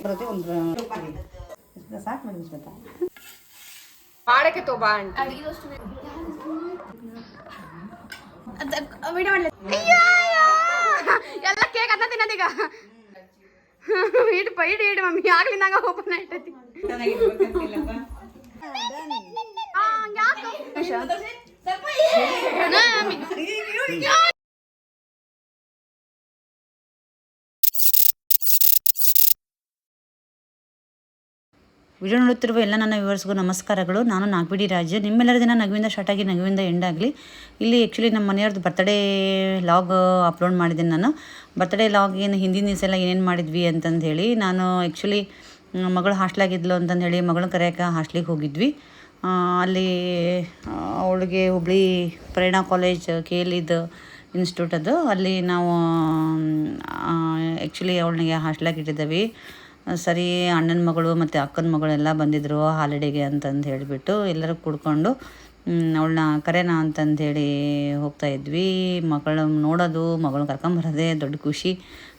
ಬರುತ್ತೆ ಒಂದು ಸಾಕು ಮಾಡಿ ಸ್ಮಿತಾ ಮಾಡಕ್ಕೆ ತೋಬಾ ಅಂತ ಎಲ್ಲ ಕೇಕ್ ಅನ್ನ ತಿನ್ನೋದೀಗ ಇಡು ಇಡು ಮಮ್ಮಿ ಆಗ್ಲಿ ನಂಗ ಓಪನ್ ಆಯ್ತೈತಿ ವಿಡಿಯೋ ನೋಡುತ್ತಿರುವ ಎಲ್ಲ ನನ್ನ ವ್ಯೂವರ್ಸ್ಗೂ ನಮಸ್ಕಾರಗಳು. ನಾನು ನಾಗಬಿಡಿ ರಾಜು. ನಿಮ್ಮೆಲ್ಲರ ದಿನ ನಗುವಿಂದ ಸ್ಟಾರ್ಟ್ ಆಗಿ ನಗುವಿಂದ ಎಂಡ್ ಆಗಲಿ. ಇಲ್ಲಿ ಆ್ಯಕ್ಚುಲಿ ನಮ್ಮ ಮನೆಯವ್ರದ್ದು ಬರ್ತಡೇ ಲಾಗ್ ಅಪ್ಲೋಡ್ ಮಾಡಿದ್ದೀನಿ. ನಾನು ಬರ್ತಡೇ ಲಾಗ್ ಏನು ಹಿಂದಿನ ದಿವಸ ಎಲ್ಲ ಏನೇನು ಮಾಡಿದ್ವಿ ಅಂತಂದು ಹೇಳಿ, ನಾನು ಆ್ಯಕ್ಚುಲಿ ಮಗಳು ಹಾಸ್ಟ್ಲಾಗಿದ್ಲು ಅಂತಂದು ಹೇಳಿ ಮಗಳನ್ನ ಕರೆಯೋಕೆ ಹಾಸ್ಟ್ಲಿಗೆ ಹೋಗಿದ್ವಿ. ಅಲ್ಲಿ ಅವಳಿಗೆ ಹುಬ್ಳಿ ಪ್ರೇರಣಾ ಕಾಲೇಜ್ KL ಇನ್ಸ್ಟಿಟ್ಯೂಟ್ ಅದು, ಅಲ್ಲಿ ನಾವು ಆ್ಯಕ್ಚುಲಿ ಅವಳಿಗೆ ಹಾಸ್ಟ್ಲಾಗಿ ಇಟ್ಟಿದ್ದೀವಿ. ಸರಿ, ಅಣ್ಣನ ಮಗಳು ಮತ್ತು ಅಕ್ಕನ ಮಗಳೆಲ್ಲ ಬಂದಿದ್ದರು ಹಾಲಿಡೇಗೆ ಅಂತಂದು ಹೇಳಿಬಿಟ್ಟು ಎಲ್ಲರೂ ಕೂಡ್ಕೊಂಡು ಅವಳನ್ನ ಕರೆಯೋಣ ಅಂತಂದೇಳಿ ಹೋಗ್ತಾಯಿದ್ವಿ. ಮಗಳು ನೋಡೋದು, ಮಗಳನ್ನ ಕರ್ಕೊಂಬರೋದೇ ದೊಡ್ಡ ಖುಷಿ.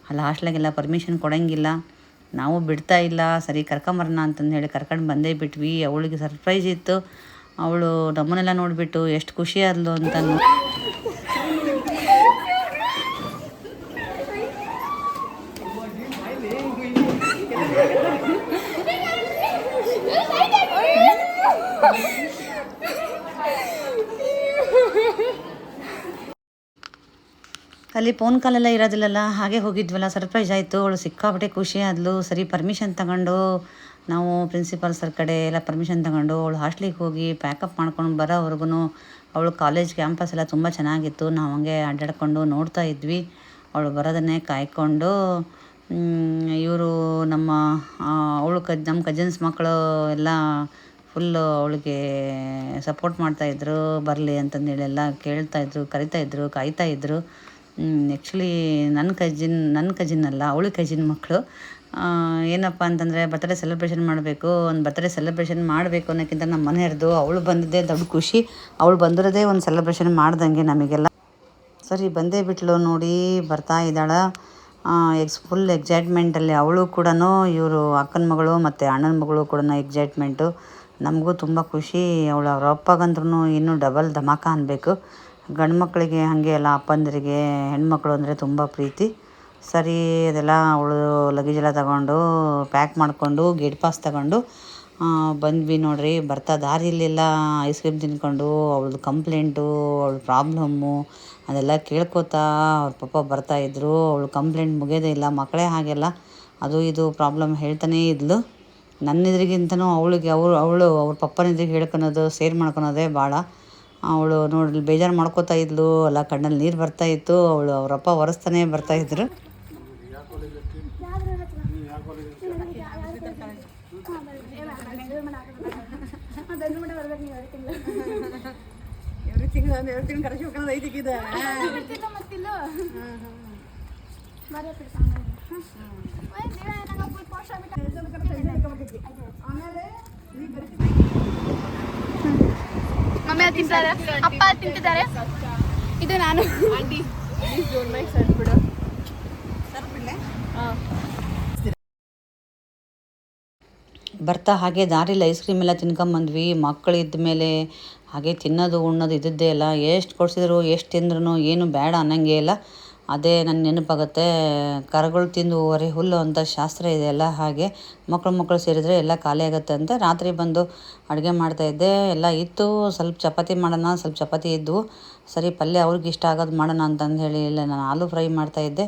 ಅಲ್ಲಿ ಹಾಸ್ಟ್ಲಾಗೆಲ್ಲ ಪರ್ಮಿಷನ್ ಕೊಡೋಂಗಿಲ್ಲ, ನಾವು ಬಿಡ್ತಾ ಇಲ್ಲ. ಸರಿ ಕರ್ಕೊಂಬರೋಣ ಅಂತಂದು ಹೇಳಿ ಕರ್ಕೊಂಡು ಬಂದೇ ಬಿಟ್ವಿ. ಅವಳಿಗೆ ಸರ್ಪ್ರೈಸ್ ಇತ್ತು. ಅವಳು ನಮ್ಮನ್ನೆಲ್ಲ ನೋಡಿಬಿಟ್ಟು ಎಷ್ಟು ಖುಷಿ ಆದ್ಲು ಅಂತ. ಅಲ್ಲಿ ಫೋನ್ ಕಾಲೆಲ್ಲ ಇರೋದಿಲ್ಲಲ್ಲ, ಹಾಗೆ ಹೋಗಿದ್ವಲ್ಲ, ಸರ್ಪ್ರೈಸ್ ಆಯಿತು. ಅವಳು ಸಿಕ್ಕಾಬಿಟ್ಟೆ ಖುಷಿ ಆದ್ಲು. ಸರಿ ಪರ್ಮಿಷನ್ ತಗೊಂಡು ನಾವು ಪ್ರಿನ್ಸಿಪಾಲ್ ಸರ್ ಕಡೆ ಎಲ್ಲ ಪರ್ಮಿಷನ್ ತಗೊಂಡು ಅವಳು ಹಾಸ್ಟ್ಲಿಗೆ ಹೋಗಿ ಪ್ಯಾಕಪ್ ಮಾಡ್ಕೊಂಡು ಬರೋವರೆಗೂ ಅವಳು ಕಾಲೇಜ್ ಕ್ಯಾಂಪಸ್ ಎಲ್ಲ ತುಂಬ ಚೆನ್ನಾಗಿತ್ತು. ನಾವು ಹಂಗೆ ಅಡ್ಡಾಡ್ಕೊಂಡು ನೋಡ್ತಾ ಇದ್ವಿ, ಅವಳು ಬರೋದನ್ನೇ ಕಾಯ್ಕೊಂಡು. ಇವರು ಅವಳು ನಮ್ಮ ಕಜಿನ್ಸ್ ಮಕ್ಕಳು ಎಲ್ಲ ಫುಲ್ಲು ಅವಳಿಗೆ ಸಪೋರ್ಟ್ ಮಾಡ್ತಾಯಿದ್ರು, ಬರಲಿ ಅಂತಂದೇಳಿ ಎಲ್ಲ ಕೇಳ್ತಾಯಿದ್ರು, ಕರಿತಾಯಿದ್ರು, ಕಾಯ್ತಾಯಿದ್ರು. ಆ್ಯಕ್ಚುಲಿ ನನ್ನ ಕಜಿನ್ ಅಲ್ಲ, ಅವಳು ಕಜಿನ್ ಮಕ್ಕಳು. ಏನಪ್ಪ ಅಂತಂದರೆ ಬರ್ತಡೇ ಸೆಲೆಬ್ರೇಷನ್ ಮಾಡಬೇಕು, ಒಂದು ಬರ್ತಡೇ ಸೆಲೆಬ್ರೇಷನ್ ಮಾಡಬೇಕು ಅನ್ನೋಕ್ಕಿಂತ ನಮ್ಮ ಮನೆಯವ್ರದ್ದು ಅವಳು ಬಂದಿದ್ದೇ ದೊಡ್ಡ ಖುಷಿ. ಅವಳು ಬಂದಿರೋದೇ ಒಂದು ಸೆಲೆಬ್ರೇಷನ್ ಮಾಡ್ದಂಗೆ ನಮಗೆಲ್ಲ. ಸರಿ ಬಂದೇ ಬಿಟ್ಲು ನೋಡಿ, ಬರ್ತಾ ಇದ್ದಾಳೆ. ಫುಲ್ ಎಕ್ಸೈಟ್ಮೆಂಟಲ್ಲಿ ಅವಳು ಕೂಡ, ಇವರು ಅಕ್ಕನ ಮಗಳು ಮತ್ತು ಅಣ್ಣನ ಮಗಳು ಕೂಡ ಎಕ್ಸೈಟ್ಮೆಂಟು. ನಮಗೂ ತುಂಬ ಖುಷಿ. ಅವ್ರ ಅಪ್ಪಗಂದ್ರೂ ಇನ್ನೂ ಡಬಲ್ ಧಮಾಕ ಅನ್ಬೇಕು. ಗಂಡು ಮಕ್ಕಳಿಗೆ ಹಾಗೆ ಅಲ್ಲ, ಅಪ್ಪಂದರಿಗೆ ಹೆಣ್ಮಕ್ಳು ಅಂದರೆ ತುಂಬ ಪ್ರೀತಿ. ಸರಿ ಅದೆಲ್ಲ ಅವಳು ಲಗೇಜೆಲ್ಲ ತಗೊಂಡು ಪ್ಯಾಕ್ ಮಾಡಿಕೊಂಡು ಗೇಟ್ ಪಾಸ್ ತಗೊಂಡು ಬಂದ್ವಿ ನೋಡ್ರಿ. ಬರ್ತಾ ದಾರಿಯಲ್ಲೆಲ್ಲ ಐಸ್ ಕ್ರೀಮ್ ತಿನ್ಕೊಂಡು ಅವಳದು ಕಂಪ್ಲೇಂಟು, ಅವಳ ಪ್ರಾಬ್ಲಮ್ಮು ಅದೆಲ್ಲ ಕೇಳ್ಕೊತಾ ಅವ್ರ ಪಪ್ಪ ಬರ್ತಾಯಿದ್ರು. ಅವಳು ಕಂಪ್ಲೇಂಟ್ ಮುಗಿಯೋದೇ ಇಲ್ಲ. ಮಕ್ಕಳೇ ಹಾಗೆಲ್ಲ ಅದು ಇದು ಪ್ರಾಬ್ಲಮ್ ಹೇಳ್ತಾನೇ ಇದ್ಲು. ನನ್ನ ಎದುರಿಗಿಂತನೂ ಅವಳಿಗೆ ಅವ್ರ ಪಪ್ಪನ ಎದುರಿಗೆ ಹೇಳ್ಕೊಳೋದು, ಶೇರ್ ಮಾಡ್ಕೊಳೋದೇ ಭಾಳ. ಅವಳು ನೋಡಿ ಬೇಜಾರು ಮಾಡ್ಕೋತಾ ಇದ್ಲು, ಎಲ್ಲ ಕಣ್ಣಲ್ಲಿ ನೀರು ಬರ್ತಾಯಿತ್ತು. ಅವರಪ್ಪ ಒರೆಸ್ತಾನೆ ಬರ್ತಾಯಿದ್ರು. ಮಮ್ಮಿ ತಿಂತಾರೆ, ಅಪ್ಪ ತಿಂತಿದ್ದಾರೆ. ಇದು ನಾನು ಬರ್ತಾ ಹಾಗೆ ದಾರಿಲಿ ಐಸ್ ಕ್ರೀಮ್ ಎಲ್ಲ ತಿನ್ಕೊಂಬಂದ್ವಿ. ಮಕ್ಕಳು ಇದ್ದ ಮೇಲೆ ಹಾಗೆ ತಿನ್ನೋದು ಉಣ್ಣೋದು ಇದ್ದಿದ್ದೇ ಇಲ್ಲ. ಎಷ್ಟು ಕೊಡಿಸಿದ್ರು ಎಷ್ಟು ತಿಂದ್ರೂ ಏನು ಬೇಡ ಅನ್ನಂಗೆ ಇಲ್ಲ. ಅದೇ ನನ್ನ ನೆನಪಾಗುತ್ತೆ. ಕರುಗಳು ತಿಂದು ಹೊರೆ ಹುಲ್ಲು ಅಂತ ಶಾಸ್ತ್ರ ಇದೆಯಲ್ಲ, ಹಾಗೆ ಮಕ್ಕಳು ಸೇರಿದರೆ ಎಲ್ಲ ಖಾಲಿ ಆಗುತ್ತೆ ಅಂತ ರಾತ್ರಿ ಬಂದು ಅಡುಗೆ ಮಾಡ್ತಾಯಿದ್ದೆ. ಎಲ್ಲ ಇತ್ತು, ಸ್ವಲ್ಪ ಚಪಾತಿ ಮಾಡೋಣ, ಸ್ವಲ್ಪ ಚಪಾತಿ ಇದ್ದವು. ಸರಿ ಪಲ್ಯ ಅವ್ರಿಗೆ ಇಷ್ಟ ಆಗೋದು ಮಾಡೋಣ ಅಂತಂದು ಹೇಳಿ ಇಲ್ಲ, ನಾನು ಆಲೂ ಫ್ರೈ ಮಾಡ್ತಾಯಿದ್ದೆ.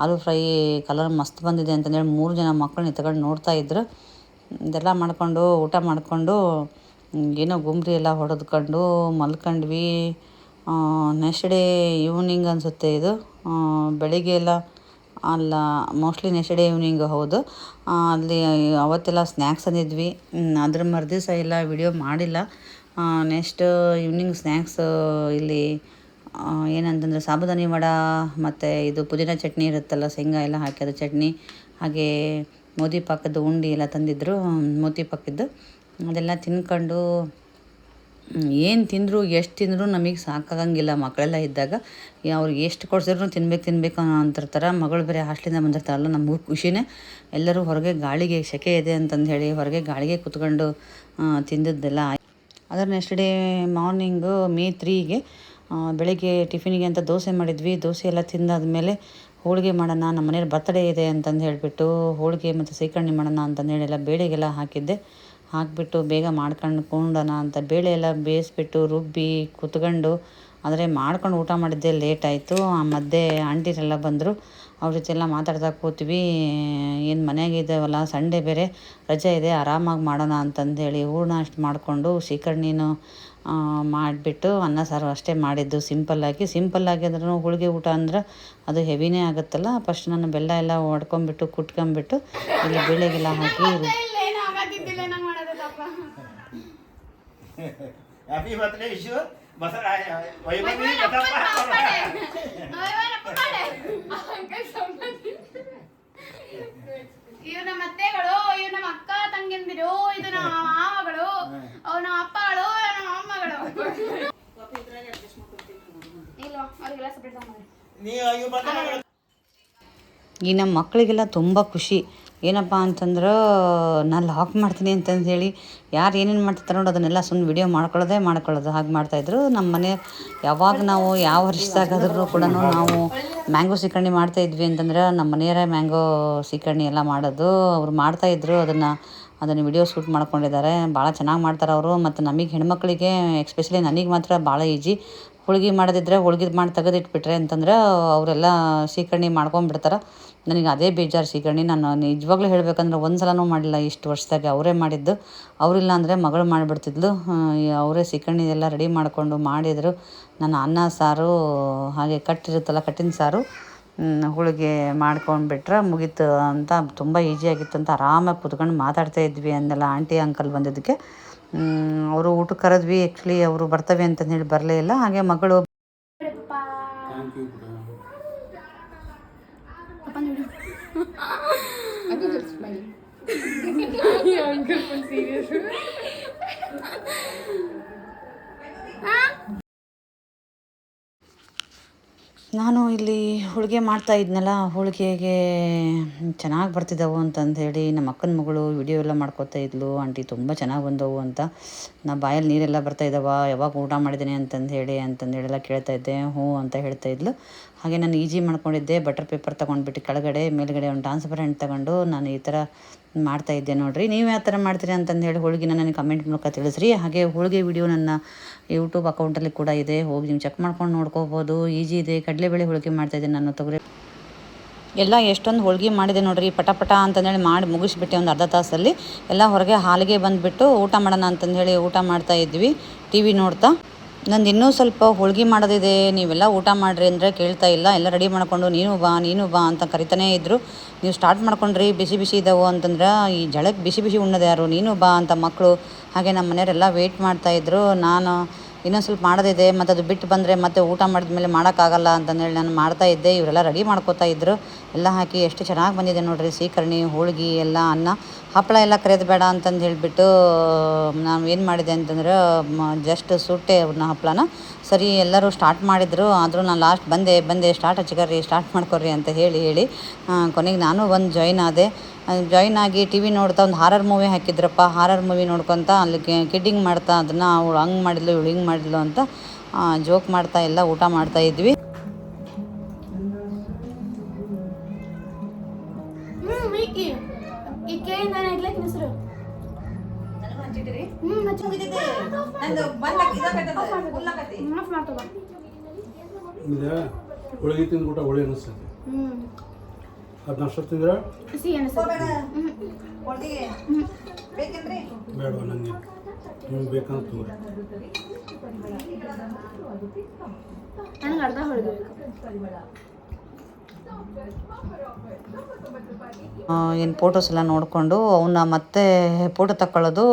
ಆಲೂ ಫ್ರೈ ಕಲರ್ ಮಸ್ತ್ ಬಂದಿದೆ ಅಂತಂದೇಳಿ 3 ಜನ ಮಕ್ಕಳನ್ನ ಎತ್ಕೊಂಡು ನೋಡ್ತಾಯಿದ್ರು. ಇದೆಲ್ಲ ಮಾಡಿಕೊಂಡು ಊಟ ಮಾಡಿಕೊಂಡು ಏನೋ ಗುಮ್ರಿ ಎಲ್ಲ ಹೊಡೆದ್ಕೊಂಡು ಮಲ್ಕೊಂಡ್ವಿ. ನೆಕ್ಸ್ಟ್ ಡೇ ಈವ್ನಿಂಗ್ ಅನಿಸುತ್ತೆ ಇದು, ಬೆಳಿಗ್ಗೆ ಎಲ್ಲ ಅಲ್ಲ, ಮೋಸ್ಟ್ಲಿ ನೆಕ್ಸ್ಟ್ ಡೇ ಈವ್ನಿಂಗ್ ಹೌದು. ಅಲ್ಲಿ ಅವತ್ತೆಲ್ಲ ಸ್ನ್ಯಾಕ್ಸ್ ಅಂದಿದ್ವಿ. ಅದ್ರ ಮರುದಿವಸ ಎಲ್ಲ ವಿಡಿಯೋ ಮಾಡಿಲ್ಲ. ನೆಕ್ಸ್ಟ್ ಈವ್ನಿಂಗ್ ಸ್ನ್ಯಾಕ್ಸ್ ಇಲ್ಲಿ ಏನಂತಂದರೆ ಸಾಬುದಾನಿ ವಡೆ ಮತ್ತು ಇದು ಪುದೀನ ಚಟ್ನಿ ಇರುತ್ತಲ್ಲ, ಶೇಂಗಾ ಎಲ್ಲ ಹಾಕಿ ಅದು ಚಟ್ನಿ, ಹಾಗೆ ಮೋದಿ ಪಾಕದ ಉಂಡೆ ಎಲ್ಲ ತಂದಿದ್ದರು, ಮೋತಿ ಪಾಕದ್ದು. ಅದೆಲ್ಲ ತಿನ್ಕೊಂಡು ಏನು ತಿಂದರು ಎಷ್ಟು ತಿಂದರೂ ನಮಗೆ ಸಾಕಾಗಂಗಿಲ್ಲ. ಮಕ್ಕಳೆಲ್ಲ ಇದ್ದಾಗ ಅವ್ರಿಗೆ ಎಷ್ಟು ಕೊಡ್ಸಿದ್ರು ತಿನ್ಬೇಕು ಅಂತಿರ್ತಾರೆ. ಮಗಳು ಬೇರೆ ಹಾಸ್ಟ್ಲಿಂದ ಬಂದಿರ್ತಾರಲ್ಲ, ನಮಗೂ ಖುಷಿನೇ. ಎಲ್ಲರೂ ಹೊರಗೆ ಗಾಳಿಗೆ ಸೆಕೆ ಇದೆ ಅಂತಂದು ಹೇಳಿ ಹೊರಗೆ ಗಾಳಿಗೆ ಕೂತ್ಕೊಂಡು ತಿಂದದ್ದೆಲ್ಲ. ಅದರ ನೆಕ್ಸ್ಟ್ ಡೇ ಮಾರ್ನಿಂಗು ಮೇ 3ಗೆ ಬೆಳಗ್ಗೆ ಟಿಫಿನಿಗೆ ಅಂತ ದೋಸೆ ಮಾಡಿದ್ವಿ. ದೋಸೆ ಎಲ್ಲ ತಿಂದಾದ್ಮೇಲೆ ಹೋಳಿಗೆ ಮಾಡೋಣ, ನಮ್ಮ ಮನೇಲಿ ಬರ್ತಡೇ ಇದೆ ಅಂತಂದು ಹೇಳಿಬಿಟ್ಟು ಹೋಳಿಗೆ ಮತ್ತು ಸೀಕರ್ಣಿ ಮಾಡೋಣ ಅಂತಂದೇಳಿ ಎಲ್ಲ ಬೇಳೆಗೆಲ್ಲ ಹಾಕಿಬಿಟ್ಟು ಬೇಗ ಮಾಡ್ಕೊಂಡೋಣ ಅಂತ ಬೇಳೆ ಎಲ್ಲ ಬೇಯಿಸ್ಬಿಟ್ಟು ರುಬ್ಬಿ ಕುತ್ಕೊಂಡು ಆದರೆ ಮಾಡ್ಕೊಂಡು ಊಟ ಮಾಡಿದ್ದೆ ಲೇಟ್ ಆಯಿತು. ಆ ಮಧ್ಯೆ ಆಂಟಿರೆಲ್ಲ ಬಂದರು, ಅವ್ರ ಜೊತೆ ಎಲ್ಲ ಮಾತಾಡ್ತಾ ಕೂತ್ವಿ. ಏನು ಮನೆಯಾಗಿದ್ದೇವಲ್ಲ, ಸಂಡೇ ಬೇರೆ ರಜೆ ಇದೆ, ಆರಾಮಾಗಿ ಮಾಡೋಣ ಅಂತಂದೇಳಿ ಹೂರ್ಣ ಅಷ್ಟು ಮಾಡಿಕೊಂಡು ಸೀಕರ್ಣಿನೂ ಮಾಡಿಬಿಟ್ಟು ಅನ್ನ ಸಾರು ಅಷ್ಟೇ ಮಾಡಿದ್ದು ಸಿಂಪಲ್ಲಾಗಿ ಅಂದ್ರೂ ಹೋಳಿಗೆ ಊಟ ಅಂದ್ರೆ ಅದು ಹೆವಿನೇ ಆಗುತ್ತಲ್ಲ. ಫಸ್ಟ್ ನಾನು ಬೆಲ್ಲ ಎಲ್ಲ ಹೊಡ್ಕೊಂಬಿಟ್ಟು ಕುಟ್ಕೊಂಬಿಟ್ಟು ಇಲ್ಲಿ ಬೇಳೆಗೆಲ್ಲ ಹಾಕಿ ಹ್ಯಾಪಿ ಬರ್ತ್ಡೇ ವಿಶು ಇವ್ ನಮ್ಮ ಅತ್ತೆಗಳು, ಇವ್ ನಮ್ಮ ಅಕ್ಕ ತಂಗಿಂದಿರು, ಇದು ನಮ್ಮ ಮಾವಗಳು, ಅವ್ ನಮ್ಮ ಅಪ್ಪಗಳು, ನಮ್ಮ ಅಮ್ಮಗಳು. ಇಲ್ವಾ ಅವ್ರಿಗೆಲ್ಲ ಸಪ್ರೇಟ್ ಮಾಡಿ. ಈ ನಮ್ಮ ಮಕ್ಕಳಿಗೆಲ್ಲ ತುಂಬ ಖುಷಿ. ಏನಪ್ಪ ಅಂತಂದ್ರೆ ನಾನು ಲಾಕ್ ಮಾಡ್ತೀನಿ ಅಂತಂದು ಹೇಳಿ ಯಾರು ಏನೇನು ಮಾಡ್ತಿರ್ತಾರೆ ನೋಡಿ ಅದನ್ನೆಲ್ಲ ಸುಮ್ಮನೆ ವಿಡಿಯೋ ಮಾಡ್ಕೊಳ್ಳೋದು ಹಾಗೆ ಮಾಡ್ತಾಯಿದ್ರು. ನಮ್ಮ ಮನೆ ಯಾವಾಗ ನಾವು ಯಾವ ವರ್ಷದಾಗಾದ್ರೂ ಕೂಡ ನಾವು ಮ್ಯಾಂಗೋ ಸೀಕರ್ಣಿ ಮಾಡ್ತಾಯಿದ್ವಿ ಅಂತಂದ್ರೆ ನಮ್ಮ ಮನೆಯವರೇ ಮ್ಯಾಂಗೋ ಸೀಕರ್ಣಿ ಎಲ್ಲ ಮಾಡೋದು. ಅವ್ರು ಮಾಡ್ತಾಯಿದ್ರು, ಅದನ್ನು ವಿಡಿಯೋ ಶೂಟ್ ಮಾಡ್ಕೊಂಡಿದ್ದಾರೆ. ಭಾಳ ಚೆನ್ನಾಗಿ ಮಾಡ್ತಾರೆ ಅವರು. ಮತ್ತು ನಮಗೆ ಹೆಣ್ಮಕ್ಳಿಗೆ ಎಸ್ಪೆಷಲಿ ನನಗೆ ಮಾತ್ರ ಭಾಳ ಈಜಿ. ಹೋಳ್ಗೆ ಮಾಡೋದಿದ್ರೆ ಹೋಳ್ಗೆ ಮಾಡಿ ತೆಗೆದಿಟ್ಬಿಟ್ರೆ ಅಂತಂದ್ರೆ ಅವರೆಲ್ಲ ಸೀಕರ್ಣಿ ಮಾಡ್ಕೊಂಡ್ಬಿಡ್ತಾರೆ. ನನಗೆ ಅದೇ ಬೇಜಾರು ಸೀಕರ್ಣಿ. ನಾನು ನಿಜವಾಗ್ಲೂ ಹೇಳಬೇಕಂದ್ರೆ ಒಂದು ಸಲನೂ ಮಾಡಿಲ್ಲ ಇಷ್ಟು ವರ್ಷದಾಗೆ. ಅವರೇ ಮಾಡಿದ್ದು. ಅವರಿಲ್ಲ ಅಂದರೆ ಮಗಳು ಮಾಡಿಬಿಡ್ತಿದ್ಲು. ಅವರೇ ಸೀಕರ್ಣಿ ಎಲ್ಲ ರೆಡಿ ಮಾಡಿಕೊಂಡು ಮಾಡಿದರು. ನಾನು ಅನ್ನ ಸಾರು ಹಾಗೆ ಕಟ್ಟಿರುತ್ತಲ್ಲ ಕಟ್ಟಿನ ಸಾರು ಹೋಳಿಗೆ ಮಾಡ್ಕೊಂಡ್ಬಿಟ್ರೆ ಮುಗೀತು ಅಂತ. ತುಂಬ ಈಸಿಯಾಗಿತ್ತು ಅಂತ ಆರಾಮಾಗಿ ಕೂತ್ಕೊಂಡು ಮಾತಾಡ್ತಾಯಿದ್ವಿ ಅಂದೆಲ್ಲ ಆಂಟಿ ಅಂಕಲ್ ಬಂದಿದ್ದಕ್ಕೆ. ಅವರು ಊಟಕ್ಕೆ ಕರೆದ್ವಿ. ಆ್ಯಕ್ಚುಲಿ ಅವರು ಬರ್ತವೆ ಅಂತಂದು ಹೇಳಿ ಬರಲೇ ಇಲ್ಲ. ಹಾಗೆ ಮಗಳು ನಾನು ಇಲ್ಲಿ ಹೋಳಿಗೆ ಮಾಡ್ತಾ ಇದ್ನಲ್ಲ, ಹೋಳಿಗೆಗೆ ಚೆನ್ನಾಗಿ ಬರ್ತಿದ್ದವು ಅಂತಂದು ಹೇಳಿ ನಮ್ಮ ಅಕ್ಕನ ಮಗಳು ವಿಡಿಯೋ ಎಲ್ಲ ಮಾಡ್ಕೋತಾ ಇದ್ಲು. ಆಂಟಿ ತುಂಬ ಚೆನ್ನಾಗಿ ಬಂದವು ಅಂತ. ನಾ ಬಾಯಲ್ಲಿ ನೀರೆಲ್ಲ ಬರ್ತಾಯಿದ್ದಾವ, ಯಾವಾಗ ಊಟ ಮಾಡಿದ್ದೀನಿ ಅಂತಂದು ಹೇಳಿ ಎಲ್ಲ ಕೇಳ್ತಾಯಿದ್ದೆ. ಹ್ಞೂ ಅಂತ ಹೇಳ್ತಾಯಿದ್ಲು. ಹಾಗೆ ನಾನು ಈಜಿ ಮಾಡ್ಕೊಂಡಿದ್ದೆ. ಬಟರ್ ಪೇಪರ್ ತೊಗೊಂಡ್ಬಿಟ್ಟು ಕೆಳಗಡೆ ಮೇಲುಗಡೆ ಒಂದು ಟ್ರಾನ್ಸ್ಪರೆಂಟ್ ತಗೊಂಡು ನಾನು ಈ ಥರ ಮಾಡ್ತಾಯಿದ್ದೆ. ನೋಡಿರಿ ನೀವು ಯಾವ ಥರ ಮಾಡ್ತೀರಿ ಅಂತಂದು ಹೇಳಿ ಹೋಳಿಗೆನ ನನಗೆ ಕಮೆಂಟ್ ಮೂಲಕ ತಿಳಿಸ್ರಿ. ಹಾಗೆ ಹೋಳಿಗೆ ವಿಡಿಯೋ ನನ್ನ ಯೂಟ್ಯೂಬ್ ಅಕೌಂಟಲ್ಲಿ ಕೂಡ ಇದೆ, ಹೋಗಿ ನೀವು ಚೆಕ್ ಮಾಡ್ಕೊಂಡು ನೋಡ್ಕೋಬೋದು. ಈಜಿ ಇದೆ. ಕಡಲೆಬೇಳೆ ಹೋಳಿಗೆ ಮಾಡ್ತಾಯಿದ್ದೆ ನಾನು. ತೊಗರಿ ಎಲ್ಲ ಎಷ್ಟೊಂದು ಹೋಳಿಗೆ ಮಾಡಿದೆ ನೋಡಿರಿ, ಪಟ ಅಂತಂದೇಳಿ ಮಾಡಿ ಮುಗಿಸ್ಬಿಟ್ಟೆ ಒಂದು ಅರ್ಧ ತಾಸಲ್ಲಿ. ಎಲ್ಲ ಹೊರಗೆ ಹಾಲಿಗೆ ಬಂದುಬಿಟ್ಟು ಊಟ ಮಾಡೋಣ ಅಂತಂದೇಳಿ ಊಟ ಮಾಡ್ತಾಯಿದ್ವಿ ಟಿ ವಿ ನೋಡ್ತಾ. ನಂದು ಇನ್ನೂ ಸ್ವಲ್ಪ ಹೋಳಿಗೆ ಮಾಡೋದಿದೆ, ನೀವೆಲ್ಲ ಊಟ ಮಾಡಿರಿ ಅಂದರೆ ಕೇಳ್ತಾ ಇಲ್ಲ. ಎಲ್ಲ ರೆಡಿ ಮಾಡಿಕೊಂಡು ನೀನು ಬಾ ಅಂತ ಕರಿತಾನೇ ಇದ್ದರು. ನೀವು ಸ್ಟಾರ್ಟ್ ಮಾಡ್ಕೊಂಡ್ರಿ, ಬಿಸಿ ಇದ್ದಾವೆ ಅಂತಂದ್ರೆ ಈ ಜಳಕ್ಕೆ ಬಿಸಿ ಉಣ್ಣೋದು ಯಾರು, ನೀನು ಬಾ ಅಂತ ಮಕ್ಕಳು. ಹಾಗೆ ನಮ್ಮ ಮನೆಯವರೆಲ್ಲ ವೆಯ್ಟ್ ಮಾಡ್ತಾಯಿದ್ರು. ನಾನು ಇನ್ನೊಂದು ಸ್ವಲ್ಪ ಮಾಡೋದಿದೆ, ಮತ್ತು ಅದು ಬಿಟ್ಟು ಬಂದರೆ ಮತ್ತೆ ಊಟ ಮಾಡಿದ್ಮೇಲೆ ಮಾಡೋಕ್ಕಾಗಲ್ಲ ಅಂತಂದೇಳಿ ನಾನು ಮಾಡ್ತಾಯಿದ್ದೆ. ಇವರೆಲ್ಲ ರೆಡಿ ಮಾಡ್ಕೋತಾ ಇದ್ದರು. ಎಲ್ಲ ಹಾಕಿ ಎಷ್ಟು ಚೆನ್ನಾಗಿ ಬಂದಿದೆ ನೋಡಿರಿ ಸೀಕರ್ಣಿ, ಹೋಳಿಗೆ ಎಲ್ಲ, ಅನ್ನ. ಹಪ್ಪಳ ಎಲ್ಲ ಕರೆಯೋದು ಬೇಡ ಅಂತಂದು ಹೇಳಿಬಿಟ್ಟು ನಾನು ಏನು ಮಾಡಿದೆ ಅಂತಂದ್ರೆ ಜಸ್ಟ್ ಸುಟ್ಟೆ ಅವ್ರನ್ನ ಹಪ್ಪಳನ. ಸರಿ ಎಲ್ಲರೂ ಸ್ಟಾರ್ಟ್ ಮಾಡಿದರು. ಆದರೂ ನಾನು ಲಾಸ್ಟ್ ಬಂದೆ ಸ್ಟಾರ್ಟ್ ಸ್ಟಾರ್ಟ್ ಮಾಡ್ಕೊಡ್ರಿ ಅಂತ ಹೇಳಿ ಕೊನೆಗೆ ನಾನು ಬಂದು ಜಾಯ್ನ್ ಆಗಿ ಟಿ ವಿ ನೋಡ್ತಾ ಒಂದು ಹಾರರ್ ಮೂವಿ ಹಾಕಿದ್ರಪ್ಪ. ಹಾರರ್ ಮೂವಿ ನೋಡ್ಕೊತ ಅಲ್ಲಿ ಕಿಡ್ಡಿಂಗ್ ಮಾಡ್ತಾ ಅದನ್ನು ಅವಳು ಹಂಗೆ ಮಾಡಿದ್ಲು ಇವಳು ಹಿಂಗೆ ಮಾಡಿದ್ಲು ಅಂತ ಜೋಕ್ ಮಾಡ್ತಾ ಎಲ್ಲ ಊಟ ಮಾಡ್ತಾಯಿದ್ವಿ. ಹೋಳಿಗೆ ತಿಂದು ಊಟ ಒಳ್ಳೆ ಅನಿಸ್ತೈತೆ. ಅದನ್ನ ಅಷ್ಟು ತಿಂದ್ರೆ ಬೇಡವಾ ನನಗೆ, ನಿಮ್ಗೆ ಬೇಕಂತ ತಗೋರಿ. ನನಗೆ ಅರ್ಧ ಹೋಳಿಗೆ ಏನು ಫೋಟೋಸ್ ಎಲ್ಲ ನೋಡಿಕೊಂಡು ಅವನ್ನ ಮತ್ತೆ ಫೋಟೋ ತಗೊಳ್ಳೋದು,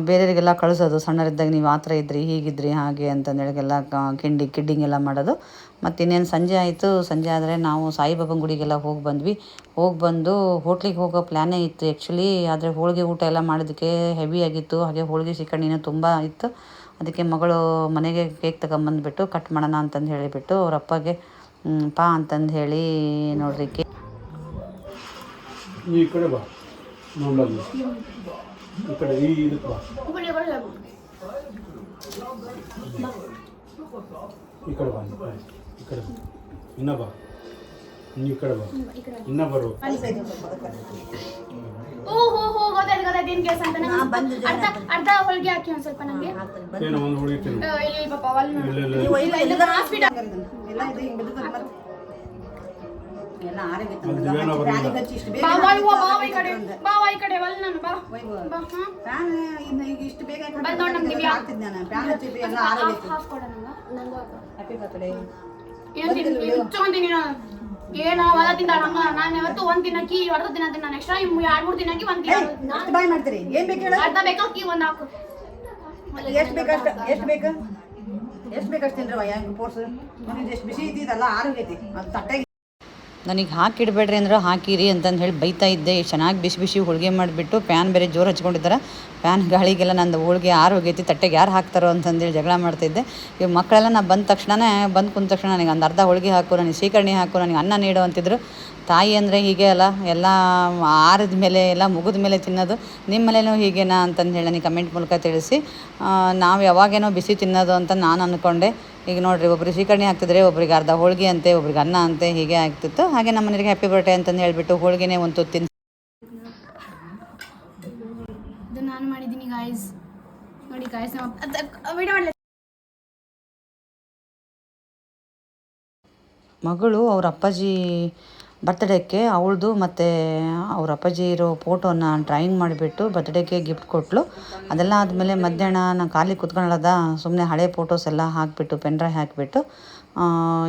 ಬೇರೆಯವರಿಗೆಲ್ಲ ಕಳಿಸೋದು. ಸಣ್ಣರಿದ್ದಾಗ ನೀವು ಆ ಥರ ಇದ್ರಿ, ಹೀಗಿದ್ರಿ, ಹಾಗೆ ಅಂತಂದೇಳಿಗೆಲ್ಲ ಕಿಡ್ಡಿಂಗ್ ಎಲ್ಲ ಮಾಡೋದು. ಮತ್ತು ಇನ್ನೇನು ಸಂಜೆ ಆಯಿತು. ಸಂಜೆ ಆದರೆ ನಾವು ಸಾಯಿಬಾಬನ ಗುಡಿಗೆಲ್ಲ ಹೋಗಿ ಬಂದ್ವಿ. ಬಂದು ಹೋಟ್ಲಿಗೆ ಹೋಗೋ ಪ್ಲ್ಯಾನೇ ಇತ್ತು ಆ್ಯಕ್ಚುಲಿ. ಆದರೆ ಹೋಳಿಗೆ ಊಟ ಎಲ್ಲ ಮಾಡೋದಕ್ಕೆ ಹೆವಿ ಆಗಿತ್ತು. ಹಾಗೆ ಹೋಳಿಗೆ ಸೀಕರ್ಣಿನೂ ತುಂಬ ಇತ್ತು. ಅದಕ್ಕೆ ಮಗಳು ಮನೆಗೆ ಕೇಕ್ ತಗೊಂಬಂದುಬಿಟ್ಟು ಕಟ್ ಮಾಡೋಣ ಅಂತಂದು ಹೇಳಿಬಿಟ್ಟು ಅವ್ರ ಅಪ್ಪಗೆ ಪಾ ಅಂತಂದು ಹೇಳಿ ನೋಡ್ರಿ ಈ ಕಡೆ ಬಾ ನೋಡಲ್ಲ, ಈ ಕಡೆ ಇದಕ್ಕೆ ಬಾ, ಈ ಕಡೆ ಬಾ, ಈ ಕಡೆ ಇನ್ನ ಬಾ, ಈ ಕಡೆ ಬಾ, ಇನ್ನ ಬರು. ಗೊತ್ತಾಯ್ತು ಏನ್ ಕೆಲಸ ಅಂತ. ಅರ್ಧ ಹೋಳಿಗೆ ಹಾಕಿ ಒಂದ್ ಸ್ವಲ್ಪ ನಂಗೆ. ಏನೋ ಒಂದು ಹೋಳಿಗೆ ತಿನ್ನು. ಇಲ್ಲ ಪಾಪ ಅವಲ್ ಏನೋ ಹೊಲ ತಿಂದ ನಾನು ಯಾವತ್ತು ಒಂದ್ ದಿನಕ್ಕೆ ಅರ್ಧ ದಿನ ತಿನ್ನ ನೆಕ್ಸ್ಟ್ 2-3 ದಿನಕ್ಕೆ ಒಂದ್ ದಿನ ಬಾಯ್ ಮಾಡ್ತೀರಿ. ಏನ್ ಬೇಕು ಹೇಳ? ಅರ್ಧ ಬೇಕಾಕಿ ಒಂದ್ ಹಾಕು. ಎಷ್ಟು ಬೇಕು ಎಷ್ಟು ಬೇಕಷ್ಟು ತಿನ್ರವ. ಹೆಂಗೆ ಪೋರ್ಸು ಎಷ್ಟು ಬಿಸಿ ಇದ್ದಿದ್ದಲ್ಲ ಆರೋಗ್ಯತಿ ಅದು ತಟ್ಟೆ. ನನಗೆ ಹಾಕಿಡಬೇಡ್ರಿ ಅಂದ್ರೆ ಹಾಕಿರಿ ಅಂತಂದು ಹೇಳಿ ಬೈತಾ ಇದ್ದೆ. ಚೆನ್ನಾಗಿ ಬಿಸಿ ಹೋಳಿಗೆ ಮಾಡಿಬಿಟ್ಟು ಪ್ಯಾನ್ ಬೇರೆ ಜೋರು ಹಚ್ಕೊಂಡಿದ್ದಾರೆ. ಪ್ಯಾನ್ ಗಾಳಿಗೆಲ್ಲ ನಂದು ಹೋಳಿಗೆ ಹೋಗೈತಿ, ತಟ್ಟೆಗೆ ಯಾರು ಹಾಕ್ತಾರೋ ಅಂತಂದೇಳಿ ಜಗಳ ಮಾಡ್ತಿದ್ದೆ. ಇವಾಗ ಮಕ್ಕಳೆಲ್ಲ ನಾನು ಬಂದ ಕುಂದ ತಕ್ಷಣ ನನಗೆ ಒಂದು ಅರ್ಧ ಹೋಳಿಗೆ ಹಾಕು, ನನಗೆ ಸೀಕರ್ಣಿ ಹಾಕು, ನನಗೆ ಅನ್ನ ನೀಡು ಅಂತಿದ್ರು. ತಾಯಿ ಅಂದರೆ ಹೀಗೆ ಅಲ್ಲ, ಎಲ್ಲ ಆರಿದ ಮೇಲೆ ಎಲ್ಲ ಮುಗಿದ ಮೇಲೆ ತಿನ್ನೋದು. ನಿಮ್ಮ ಮನೇನೂ ಹೀಗೇನಾ ಅಂತಂದು ಹೇಳಿ ನನಗೆ ಕಮೆಂಟ್ ಮೂಲಕ ತಿಳಿಸಿ. ನಾವು ಯಾವಾಗೇನೋ ಬಿಸಿ ತಿನ್ನೋದು ಅಂತ ನಾನು ಅಂದ್ಕೊಂಡೆ. ಈಗ ನೋಡಿರಿ, ಒಬ್ರಿಗೆ ಸೀಕರ್ಣಿ ಹಾಕ್ತಿದ್ರೆ, ಒಬ್ರಿಗೆ ಅರ್ಧ ಹೋಳಿಗೆ ಅಂತೆ, ಒಬ್ರಿಗೆ ಅನ್ನ ಅಂತೆ, ಹೀಗೆ ಆಗ್ತಿತ್ತು. ಹಾಗೆ ನಮ್ಮ ಮನೆಗೆ ಹ್ಯಾಪಿ ಬರ್ಡೇ ಅಂತಂದು ಹೇಳಿಬಿಟ್ಟು ಹೋಳಿಗೆನೇ ಒಂದು ತುತ್ತು ತಿನ್ಸಿ. ಇದು ನಾನು ಮಾಡಿದ್ದೀನಿ ಗಾಯ್ಸ್. ನೋಡಿ ಗಾಯ್ಸ್, ವಿಡಿಯೋ ಮಾಡಲಿ. ಮಗಳು ಅವ್ರ ಅಪ್ಪಾಜಿ ಬರ್ತ್ಡೇಕ್ಕೆ ಅವಳದು ಮತ್ತು ಅವ್ರ ಅಪ್ಪಾಜಿ ಇರೋ ಫೋಟೋನ ಡ್ರಾಯಿಂಗ್ ಮಾಡಿಬಿಟ್ಟು ಬರ್ತ್ಡೇಗೆ ಗಿಫ್ಟ್ ಕೊಟ್ಟಳು. ಅದೆಲ್ಲ ಆದಮೇಲೆ ಮಧ್ಯಾಹ್ನ ನಾನು ಖಾಲಿ ಕುತ್ಕೊಳ್ಳೋದ, ಸುಮ್ಮನೆ ಹಳೆ ಫೋಟೋಸ್ ಎಲ್ಲ ಹಾಕಿಬಿಟ್ಟು ಪೆನ್ ಡ್ರೈವ್ ಹಾಕಿಬಿಟ್ಟು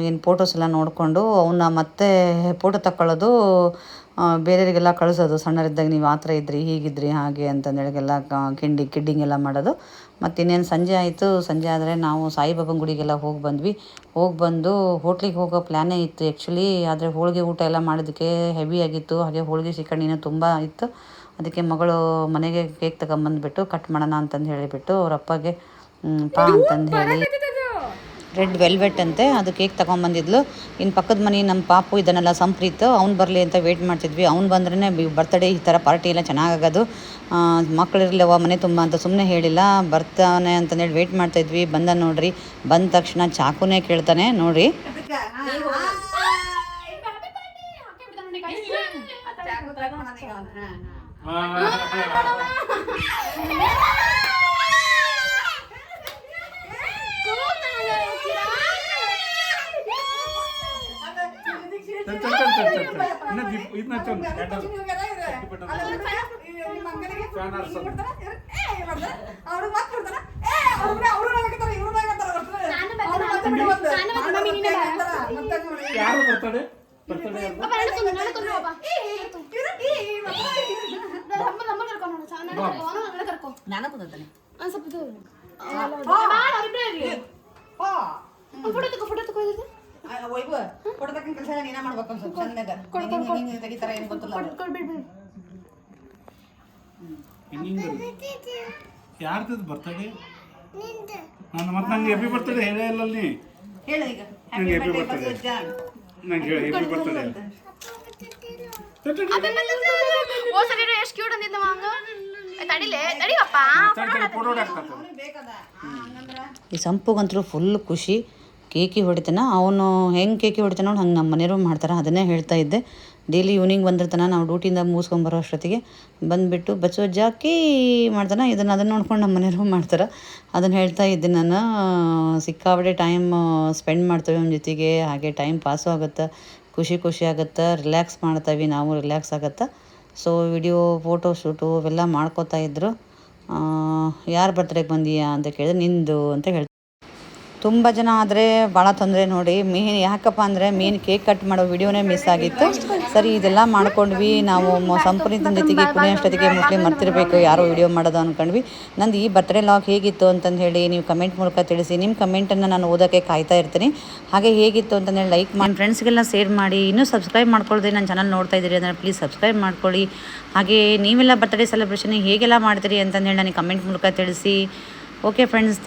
ಏನು ಫೋಟೋಸ್ ಎಲ್ಲ ನೋಡಿಕೊಂಡು ಅವನ್ನ ಮತ್ತೆ ಫೋಟೋ ತಗೊಳ್ಳೋದು, ಬೇರೆಯವರಿಗೆಲ್ಲ ಕಳಿಸೋದು. ಸಣ್ಣರಿದ್ದಾಗ ನೀವು ಆ ಥರ ಇದ್ರಿ, ಹೀಗಿದ್ರಿ, ಹಾಗೆ ಅಂತಂದೇಳಿಗೆಲ್ಲ ಕಿಡ್ಡಿಂಗ್ ಎಲ್ಲ ಮಾಡೋದು. ಮತ್ತು ಇನ್ನೇನು ಸಂಜೆ ಆಯಿತು. ಸಂಜೆ ಆದರೆ ನಾವು ಸಾಯಿಬಾಬನ ಗುಡಿಗೆಲ್ಲ ಹೋಗಿ ಬಂದ್ವಿ. ಬಂದು ಹೋಟ್ಲಿಗೆ ಹೋಗೋ ಪ್ಲ್ಯಾನೇ ಇತ್ತು ಆ್ಯಕ್ಚುಲಿ. ಆದರೆ ಹೋಳಿಗೆ ಊಟ ಎಲ್ಲ ಮಾಡೋದಕ್ಕೆ ಹೆವಿ ಆಗಿತ್ತು. ಹಾಗೆ ಹೋಳಿಗೆ ಸೀಕರ್ಣಿನೂ ತುಂಬ ಇತ್ತು. ಅದಕ್ಕೆ ಮಗಳು ಮನೆಗೆ ಕೇಕ್ ತಗೊಂಬಂದುಬಿಟ್ಟು ಕಟ್ ಮಾಡೋಣ ಅಂತಂದು ಹೇಳಿಬಿಟ್ಟು ಅವ್ರ ಅಪ್ಪಗೆ ಪಾ ಅಂತಂದು ಹೇಳಿ ರೆಡ್ ವೆಲ್ವೆಟ್ ಅಂತೆ ಅದು ಕೇಕ್ ತೊಗೊಂಬಂದಿದ್ಲು. ಇನ್ನು ಪಕ್ಕದ ಮನೆ ನಮ್ಮ ಪಾಪು ಇದನ್ನೆಲ್ಲ ಸಂಪ್ರೀತ್ ಅವ್ನು ಬರಲಿ ಅಂತ ವೆಯ್ಟ್ ಮಾಡ್ತಿದ್ವಿ. ಅವ್ನು ಬಂದ್ರೇ ಬರ್ತ್ಡೇ ಈ ಥರ ಪಾರ್ಟಿ ಎಲ್ಲ ಚೆನ್ನಾಗಾಗೋದು. ಮಕ್ಕಳಿರಲಿವ ಮನೆ ತುಂಬ ಅಂತ ಸುಮ್ಮನೆ ಹೇಳಿಲ್ಲ, ಬರ್ತಾನೆ ಅಂತಂದೇಳಿ ವೆಯ್ಟ್ ಮಾಡ್ತಾಯಿದ್ವಿ. ಬಂದ ನೋಡ್ರಿ, ಬಂದ ತಕ್ಷಣ ಚಾಕುನೇ ಕೇಳ್ತಾನೆ ನೋಡ್ರಿ. ಯಾರು ಬರ್ತಾರೆ ನಾನು ಕೂತಾನೆ ಫೋಟೋ ತಕ್ಕ ಕೆಲಸ ನೀನ ಮಾಡ್ಬೇಕು ಸ್ವಲ್ಪ ಚಂದಾಗ ತೆಗಿತಾರ ಏನು ಗೊತ್ತಿಲ್ಲ. ಯಾರ್ದು ಬರ್ತಡೆ? ನಾನು ಮತ್ತೆ ನಂಗೆ ಹ್ಯಾಪಿ ಬರ್ತಡೆ ಹೇಳೇ ಇಲ್ಲ ನೀ. ಹೇಳು ಈಗ ನಂಗೆ ಹ್ಯಾಪಿ ಬರ್ತಡೆ, ನಂಗೆ ಹೇಳಿ ಹ್ಯಾಪಿ ಬರ್ತಡೆ. ಎಷ್ಟು ಕ್ಯೂಟ್ ಅಂದಿದ್ದ ಮಾಂಗ. ತಡಿಲೇ ತಡಿಯಪ್ಪ. ಈ ಸಂಪುಗಂತೂ ಫುಲ್ ಖುಷಿ. ಕೇಕಿ ಹೊಡಿತಾನ ಅವನು, ಹೆಂಗೆ ಕೇಕಿ ಹೊಡಿತಾನ ನೋಡಿ ಹಂಗೆ ನಮ್ಮ ಮನೆಯವರು ಮಾಡ್ತಾರೆ. ಅದನ್ನೇ ಹೇಳ್ತಾ ಇದ್ದೆ. ಡೈಲಿ ಈವ್ನಿಂಗ್ ಬಂದಿರ್ತಾನೆ, ನಾವು ಡ್ಯೂಟಿಯಿಂದ ಮುಗಿಸ್ಕೊಂಬರೋ ಅಷ್ಟೊತ್ತಿಗೆ ಬಂದುಬಿಟ್ಟು ಬಚ್ಚೋಜ್ಜಾಕಿ ಮಾಡ್ತಾನೆ. ಅದನ್ನು ನೋಡ್ಕೊಂಡು ನಮ್ಮ ಮನೆಯವರು ಮಾಡ್ತಾರೆ. ಅದನ್ನು ಹೇಳ್ತಾ ಇದ್ದೆ ನಾನು. ಸಿಕ್ಕಾಪಟ್ಟೆ ಟೈಮ್ ಸ್ಪೆಂಡ್ ಮಾಡ್ತೇವೆ ಅವನ ಜೊತೆಗೆ. ಹಾಗೆ ಟೈಮ್ ಪಾಸು ಆಗುತ್ತೆ, ಖುಷಿ ಆಗುತ್ತೆ, ರಿಲ್ಯಾಕ್ಸ್ ಮಾಡ್ತೀವಿ, ನಾವು ರಿಲ್ಯಾಕ್ಸ್ ಆಗುತ್ತೆ. ಸೊ ವಿಡಿಯೋ ಫೋಟೋ ಶೂಟು ಇವೆಲ್ಲ ಮಾಡ್ಕೋತಾ ಇದ್ದರು. ಯಾರು ಬರ್ತ್ಡೇಗೆ ಬಂದೀಯಾ ಅಂತ ಕೇಳಿದ್ರೆ ನಿಂದು ಅಂತ ಹೇಳ್ತಾರೆ. ತುಂಬ ಜನ ಆದರೆ ಭಾಳ ತೊಂದರೆ ನೋಡಿ. ಮೇನ್ ಯಾಕಪ್ಪ ಅಂದರೆ ಮೇನ್ ಕೇಕ್ ಕಟ್ ಮಾಡೋ ವಿಡಿಯೋನೇ ಮಿಸ್ ಆಗಿತ್ತು. ಸರಿ ಇದೆಲ್ಲ ಮಾಡ್ಕೊಂಡ್ವಿ ನಾವು ಸಂಪೂರ್ಣ ಜೊತೆಗೆ ಕುಣಿಯೋಷ್ಟೊತ್ತಿಗೆ ಮೋಸ್ಟ್ಲಿ ಮರ್ತಿರಬೇಕು ಯಾರೋ ವಿಡಿಯೋ ಮಾಡೋದು ಅಂದ್ಕೊಂಡ್ವಿ. ನಂದು ಈ ಬರ್ತ್ಡೇ ಲಾಗ್ ಹೇಗಿತ್ತು ಅಂತಂದು ಹೇಳಿ ನೀವು ಕಮೆಂಟ್ ಮೂಲಕ ತಿಳಿಸಿ. ನಿಮ್ಮ ಕಮೆಂಟನ್ನು ನಾನು ಓದೋಕ್ಕೆ ಕಾಯ್ತಾ ಇರ್ತೀನಿ. ಹಾಗೆ ಹೇಗಿತ್ತು ಅಂತಂದೇಳಿ ಲೈಕ್ ಮಾಡಿ ಫ್ರೆಂಡ್ಸ್ಗೆಲ್ಲ ಶೇರ್ ಮಾಡಿ. ಇನ್ನೂ ಸಬ್ಸ್ಕ್ರೈಬ್ ಮಾಡ್ಕೊಳ್ದೆ ನನ್ನ ಚಾನಲ್ ನೋಡ್ತಾ ಇದ್ದೀರಿ ಅಂದರೆ ಪ್ಲೀಸ್ ಸಬ್ಸ್ಕ್ರೈಬ್ ಮಾಡ್ಕೊಳ್ಳಿ. ಹಾಗೆ ನೀವೆಲ್ಲ ಬರ್ತ್ಡೇ ಸೆಲೆಬ್ರೇಷನ್ ಹೇಗೆಲ್ಲ ಮಾಡ್ತೀರಿ ಅಂತಂದೇಳಿ ನನಗೆ ಕಮೆಂಟ್ ಮೂಲಕ ತಿಳಿಸಿ. Okay friends.